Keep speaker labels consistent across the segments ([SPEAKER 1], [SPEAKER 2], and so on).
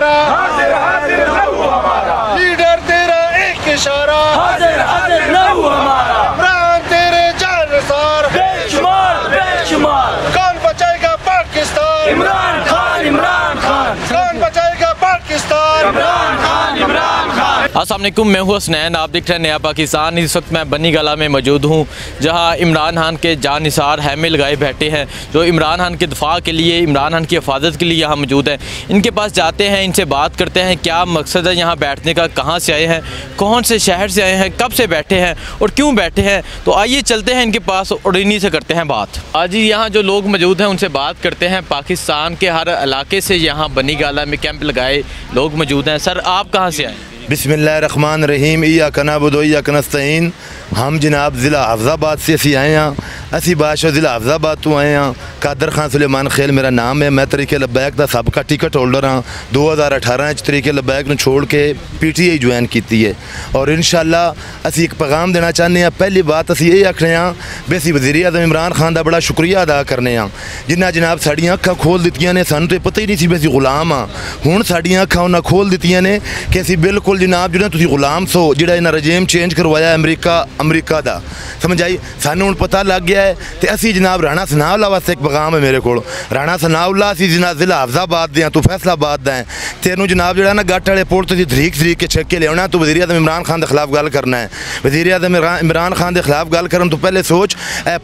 [SPEAKER 1] हमारा, हाजिर हाजिर लहू हमारा, लीडर तेरा एक इशारा, हाजिर हाजिर लहू हमारा, इमरान तेरे जानसार, बेशुमार बेशुमार, कौन बचाएगा पाकिस्तान, इमरान खान इमरान खान, कौन बचाएगा पाकिस्तान, इमरान खान इमरान खान।
[SPEAKER 2] अस्सलाम वालेकुम, मैं हूँ हसनैन, आप देख रहे हैं नया पाकिस्तान। इस वक्त मैं बनी गाला में मौजूद हूँ, जहाँ इमरान खान के जानिसार हैमे लगाए बैठे हैं, जो इमरान खान के दफा के लिए, इमरान खान की हिफाजत के लिए यहाँ मौजूद हैं। इनके पास जाते हैं, इनसे बात करते हैं, क्या मकसद है यहाँ बैठने का, कहाँ से आए हैं, कौन से शहर से आए हैं, कब से बैठे हैं और क्यों बैठे हैं। तो आइए चलते हैं इनके पास और इन्हीं से करते हैं बात। आज यहाँ जो लोग मौजूद हैं उनसे बात करते हैं। पाकिस्तान के हर इलाके से यहाँ बनी गाला में कैंप लगाए लोग मौजूद हैं। सर, आप कहाँ से आए?
[SPEAKER 3] बिस्मिल्लाहिर्रहमानिर्रहीम, इय्याका नअबुदु व इय्याका नस्तईन। हम जनाब ज़िला हफ्ज़ाबाद से असी आए हैं। असी बादशाह ज़िला हफ्ज़ाबाद तो आए हैं। कादर खान सुलेमान खेल मेरा नाम है। मैं तरीके लब्बैक का सबका टिकट होल्डर हाँ। 2018 तरीके लब्बैक में छोड़ के PTI ज्वाइन की है और इंशाअल्लाह असी एक पैगाम देना चाहते हैं। पहली बात असी ये आखने भी असी वज़ीर आज़म इमरान खान का बड़ा शुक्रिया अदा करने जिन्हें जनाब साड़ियाँ अखां खोल दित्तियां ने। सानूं तो पता ही नहीं सी भी असी गुलाम हाँ। हुण साड़ियाँ अखां उन्हें खोल दित्तियां ने कि असी बिल्कुल जनाब जो तुसीं गुलाम सो, जिहड़ा इन्हां रजीम चेंज करवाया अमरीका का, समझ आई। सानूं हुण पता लग गया है। तो असी जनाब राणा सनाउल्लाह वास्ते एक पैगाम है मेरे को। राणा सनाउल्लाह असी जनाब ज़िला हफ्ज़ाबाद दे तू फैसलाबाद दा है। तेनों जनाब जो ना गट वाले पुल तो धरीक के छक के लिया तो वज़ीर आज़म इमरान खान के खिलाफ गल करना है। वज़ीर आज़म इमरान खान के खिलाफ गल करन तो पहले सोच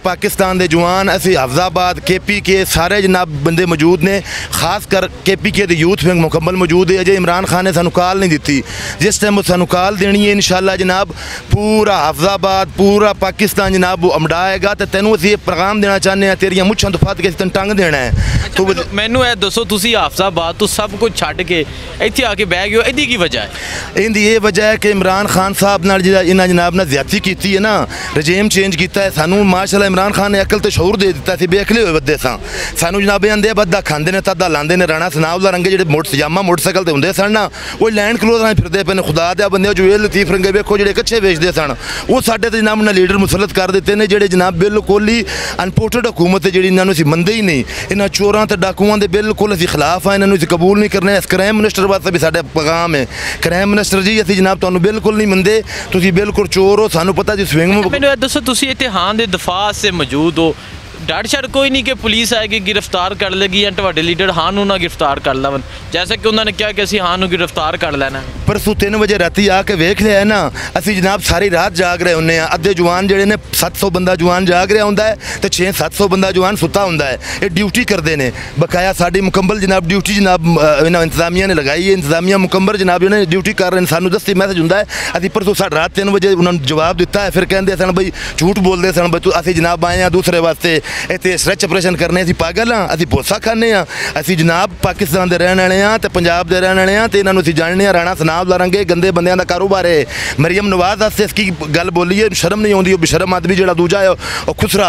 [SPEAKER 3] पाकिस्तान के जवान असी हफ्ज़ाबाद KPK सारे जनाब बंदे मौजूद ने। खास कर KPK यूथ विंग मुकम्मल मौजूद है। अजय इमरान खान ने सानू कॉल नहीं दी। जिस टाइम सानू कॉल देनी है इंशाअल्लाह जनाब पूरा हफ्ज़ाबाद पूरा पाकिस्तान जनाब वो अमड़ाएगा। तो तेनों असी ये पैगाम देना चाहते हैं, तेरिया मुछां तो फट के तेन टंग देना है। तो
[SPEAKER 2] मैनू ये दसो, तुसी हफ्ज़ाबाद तो सब कुछ छड्ड के इत्थे आके बह गए हो, इहदी की वजह है?
[SPEAKER 3] इहदी ये वजह है कि इमरान खान साहब नाल जिहड़ा इन्हां जनाब ने ज़्यादती कीती है ना, रजीम चेंज किया है। सानू माशाअल्लाह इमरान खान ने अकल तो शऊर दे दिता सी, बेअकले होए बंदे सां। सानू जनाब आंदे बद्दा खांदे ने तद्दा लांदे ने। राणा सनाउल्लाह रंगे जिहड़े मोटरसाइकिल मोटरसाइकिल ते हुंदे सन ना, वो लैंड क्लोजर फिरदे पे ने। खुदा दे बंदे जो लतीफ रंगे वेखो जिहड़े कच्चे बेचदे सन, वो साडे ते जनाब ने लीडर मुसलत कर दिते ने, जिहड़े जनाब बिल्कुल ही अनपोर्टेड हुकूमत है, जिहड़ी इन्हां नूं असीं मनदे ही नहीं। इन्हां चोरां ते डाकुआं दे बिल्कुल असीं खिलाफ हैं, इन्हां नूं कबूल नहीं करने। इस क्राइम मिनिस्टर वास्ते भी साडा पैगाम है, क्राइम मिनिस्टर जी असीं जनाब तुहानूं बिल्कुल नहीं मनदे, तुसीं बिल्कुल चोर हो। सानूं पता जी स्विंग में।
[SPEAKER 2] मैनूं दसो, तुसीं इत्थे हान दे दफा से मौजूद हो, डर शर कोई नहीं कि पुलिस आएगी गिरफ्तार कर लेगी या तुहाडे लीडर हान नूं ना गिरफ्तार कर लवन, जैसे कि उन्होंने कहा कि असीं हान नूं गिरफ्तार कर लेना?
[SPEAKER 3] परसों 3 बजे राती आके वेख लिया है ना, असी जनाब सारी रात जाग रहे होंगे। अद्धे जवान जिहड़े ने 700 बंदा जवान जाग रहा होंदा है तो 600-700 बंदा जवान सुता होंदा है। ये ड्यूटी करते हैं बकाया, साड़ी मुकम्मल जनाब ड्यूटी जनाब इंतजामिया ने लगाई है। इंतजामिया मुकम्मल जनाब उन्होंने ड्यूटी कर रहे हैं। सानू दस्ती मैसेज होंदा है। अभी परसों रात 3 बजे उन्होंने जवाब दिता है। फिर कहते सन बई झूठ बोलते सन बई असी जनाब आए हैं दूसरे वास्ते इतने सर्च ऑपरेशन करने। असी पागल हाँ, असी भोसा खाने हाँ। असी जनाब पाकिस्तान के रहने वाले हाँ, तो पंजाब के रहने वाले हाँ, तो इन्होंने जानने। राणा सनाउल्लाह रंगे गंदे बंदियां दा कारोबार है। मरियम नवाज वास्ते इसकी गल बोली है, शर्म नहीं आती। बेशरम आदमी जो दूजा है और खुसरा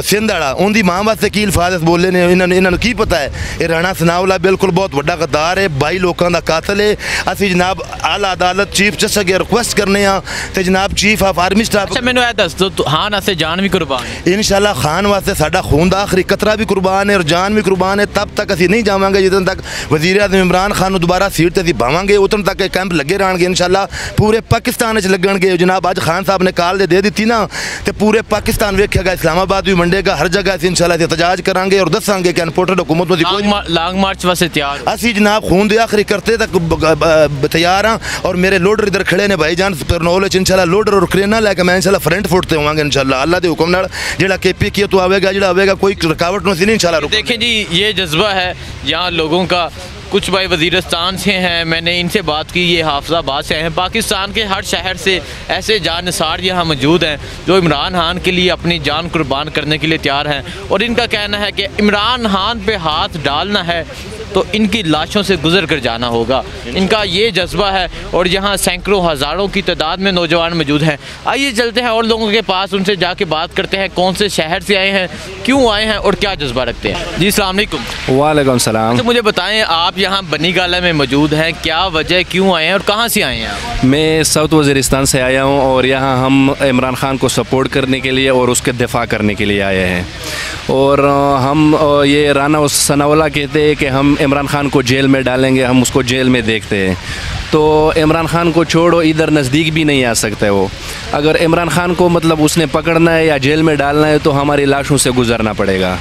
[SPEAKER 3] सिंध वाला, उनकी माँ वास्ते की अल्फाज बोले ने, इन्होंने की पता है। ये राणा सनाउल्लाह बिल्कुल बहुत बड़ा गद्दार है, 22 लोगों का कातल है। असी जनाब आला अदालत चीफ जस्टिस अगे रिक्वेस्ट करने तो जनाब चीफ ऑफ आर्मी स्टाफ।
[SPEAKER 2] अच्छा, मैनूं दस दो, खान वास्ते जान भी कुर्बान है?
[SPEAKER 3] इंशाअल्लाह खान वास्ते साडा खून दा आखिरी कतरा भी कुर्बान है और जान भी कुर्बान है। तब तक असी नहीं जावांगे जितने तक वज़ीर आज़म इमरान खान नूं दोबारा सीट ते असीं पावांगे, उतने तक कैंप लगे रहणगे इंशाअल्लाह। पूरे पाकिस्तान लगणगे जनाब। अज खान साहब ने कॉल दे दी ना, तो पूरे पाकिस्तान वेखेगा, इस्लामाबाद भी मंडेगा, हर जगह इंशाअल्लाह एहतजाज करांगे और दसांगे कि अनपोर्टेड हुकूमत
[SPEAKER 2] लॉन्ग मार्च वास्ते तैयार।
[SPEAKER 3] असी जनाब खून दे आखिरी करते तक तैयार हाँ। और मेरे लोडर इधर खड़े ने भाईजान परनोल इंशाअल्लाह, लोडर और क्रेना लैके मैं इंशाअल्लाह फ्रंट फुट ते होवांगे इंशाअल्लाह अल्लाह के हुक्म नाल। जिहड़ा KPK तो आवेगा, जिहड़ा आवेगा कोई रुकावट नहीं इंशाअल्लाह।
[SPEAKER 2] देखें जी, ये जज्बा है यहाँ लोगों का। कुछ भाई वज़ीरिस्तान से हैं, मैंने इनसे बात की, ये हाफिज़ाबाद से हैं। पाकिस्तान के हर शहर से ऐसे जानसार यहाँ मौजूद हैं जो इमरान खान के लिए अपनी जान कुर्बान करने के लिए तैयार हैं। और इनका कहना है कि इमरान खान पे हाथ डालना है तो इनकी लाशों से गुजर कर जाना होगा। इनका ये जज्बा है और यहाँ सैकड़ों हज़ारों की तादाद में नौजवान मौजूद हैं। आइए चलते हैं और लोगों के पास, उनसे जाके बात करते हैं कौन से शहर से आए हैं, क्यों आए हैं और क्या जज्बा रखते हैं। जी अस्सलाम वालेकुम।
[SPEAKER 4] वालेकुम सलाम।
[SPEAKER 2] तो मुझे बताएं, आप यहाँ बनी गाला में मौजूद हैं, क्या वजह, क्यों आए हैं और कहाँ से आए हैं आप?
[SPEAKER 4] मैं साउथ वज़ीरिस्तान से आया हूँ और यहाँ हम इमरान खान को सपोर्ट करने के लिए और उसके दिफा करने के लिए आए हैं। और हम ये राना सनाउल्लाह कहते हैं कि हम इमरान खान को जेल में डालेंगे, हम उसको जेल में देखते हैं। तो इमरान खान को छोड़ो, इधर नज़दीक भी नहीं आ सकते वो। अगर इमरान खान को मतलब उसने पकड़ना है या जेल में डालना है तो हमारी लाशों से गुजरना पड़ेगा।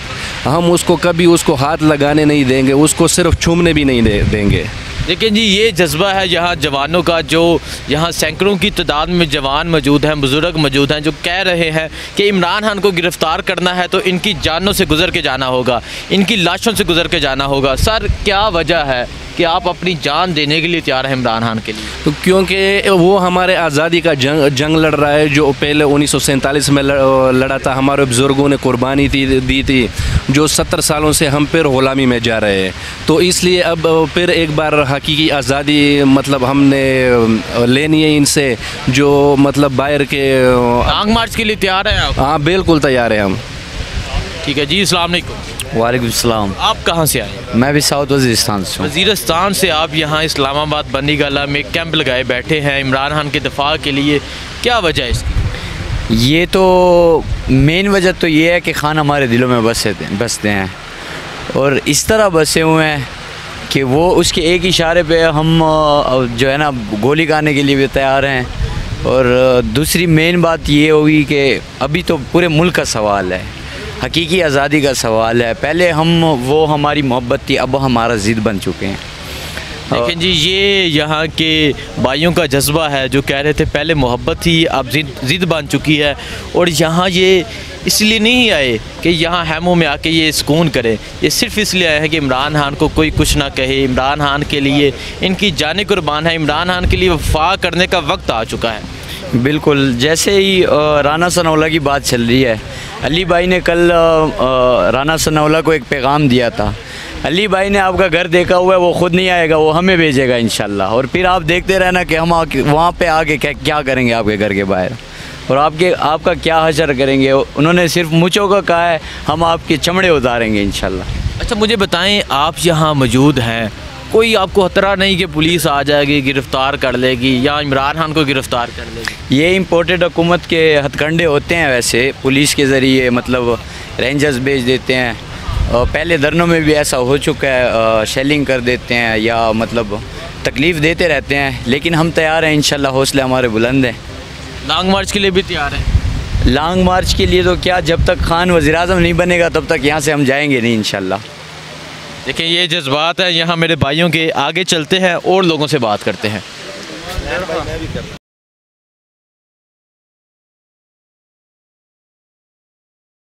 [SPEAKER 4] हम उसको कभी उसको हाथ लगाने नहीं देंगे, उसको सिर्फ छूने भी नहीं देंगे।
[SPEAKER 2] लेकिन जी ये जज्बा है यहाँ जवानों का, जो यहाँ सैकड़ों की तादाद में जवान मौजूद हैं, बुज़ुर्ग मौजूद हैं, जो कह रहे हैं कि इमरान खान को गिरफ़्तार करना है तो इनकी जानों से गुजर के जाना होगा, इनकी लाशों से गुजर के जाना होगा। सर क्या वजह है कि आप अपनी जान देने के लिए तैयार हैं इमरान खान के लिए?
[SPEAKER 4] तो क्योंकि वो हमारे आज़ादी का जंग लड़ रहा है, जो पहले 1947 में लड़ा था। हमारे बुज़ुर्गों ने कुर्बानी दी थी, जो 70 सालों से हम फिर ग़ुलामी में जा रहे हैं। तो इसलिए अब फिर एक बार हकीकी आज़ादी मतलब हमने लेनी है इनसे, जो मतलब बाहर के
[SPEAKER 2] लॉन्ग मार्च के लिए तैयार हैं आप?
[SPEAKER 4] हाँ बिल्कुल तैयार हैं हम।
[SPEAKER 2] ठीक है जी, अस्सलाम वालेकुम।
[SPEAKER 5] वालेकुम सलाम।
[SPEAKER 2] आप कहाँ से आए?
[SPEAKER 5] मैं भी साउथ वज़ीरिस्तान से हूँ।
[SPEAKER 2] वज़ीरिस्तान से आप यहाँ इस्लामाबाद बंदी गाला में कैंप लगाए बैठे हैं इमरान खान के दफ़ा के लिए, क्या वजह है इसकी?
[SPEAKER 5] ये तो मेन वजह तो ये है कि खान हमारे दिलों में बसते हैं और इस तरह बसे हुए हैं कि वो उसके एक इशारे पे हम जो है ना गोली खाने के लिए भी तैयार हैं। और दूसरी मेन बात ये होगी कि अभी तो पूरे मुल्क का सवाल है, हकीकी आज़ादी का सवाल है। पहले वो हमारी मोहब्बत थी, अब वो हमारा ज़िद बन चुके हैं।
[SPEAKER 2] लेकिन जी ये यहाँ के भाइयों का जज्बा है, जो कह रहे थे पहले मोहब्बत थी अब ज़िद बन चुकी है। और यहाँ ये इसलिए नहीं आए कि यहाँ हैमों में आके ये सुकून करें, ये सिर्फ इसलिए आए हैं कि इमरान खान को कोई कुछ ना कहे। इमरान खान के लिए इनकी जानें कुर्बान है, इमरान खान के लिए वफा करने का वक्त आ चुका है।
[SPEAKER 5] बिल्कुल, जैसे ही राना सनाउल्लाह की बात चल रही है, अली भाई ने कल राना सनाउल्लाह को एक पैगाम दिया था। अली भाई ने आपका घर देखा हुआ है, वो ख़ुद नहीं आएगा, वो हमें भेजेगा इंशाल्लाह। और फिर आप देखते रहना कि हम वहाँ पे आके क्या करेंगे आपके घर के बाहर, और आपका क्या हशर करेंगे। उन्होंने सिर्फ मुँचों का कहा है, हम आपके चमड़े उतारेंगे इंशाल्लाह।
[SPEAKER 2] अच्छा मुझे बताएं, आप यहाँ मौजूद हैं, कोई आपको खतरा नहीं कि पुलिस आ जाएगी गिरफ़्तार कर लेगी या इमरान खान को गिरफ़्तार कर लेगी?
[SPEAKER 5] ये इम्पोर्टेड हुकूमत के हथकंडे होते हैं वैसे, पुलिस के ज़रिए मतलब रेंजर्स भेज देते हैं। पहले धरनों में भी ऐसा हो चुका है, शेलिंग कर देते हैं या मतलब तकलीफ़ देते रहते हैं। लेकिन हम तैयार हैं इंशाल्लाह, हौसले हमारे बुलंद हैं।
[SPEAKER 2] लॉन्ग मार्च के लिए भी तैयार हैं?
[SPEAKER 5] लॉन्ग मार्च के लिए तो क्या, जब तक खान वज़ीर-ए-आज़म नहीं बनेगा तब तक यहाँ से हम जाएंगे नहीं इंशाल्लाह।
[SPEAKER 2] देखिए ये जज्बात हैं यहाँ मेरे भाइयों के। आगे चलते हैं और लोगों से बात करते हैं।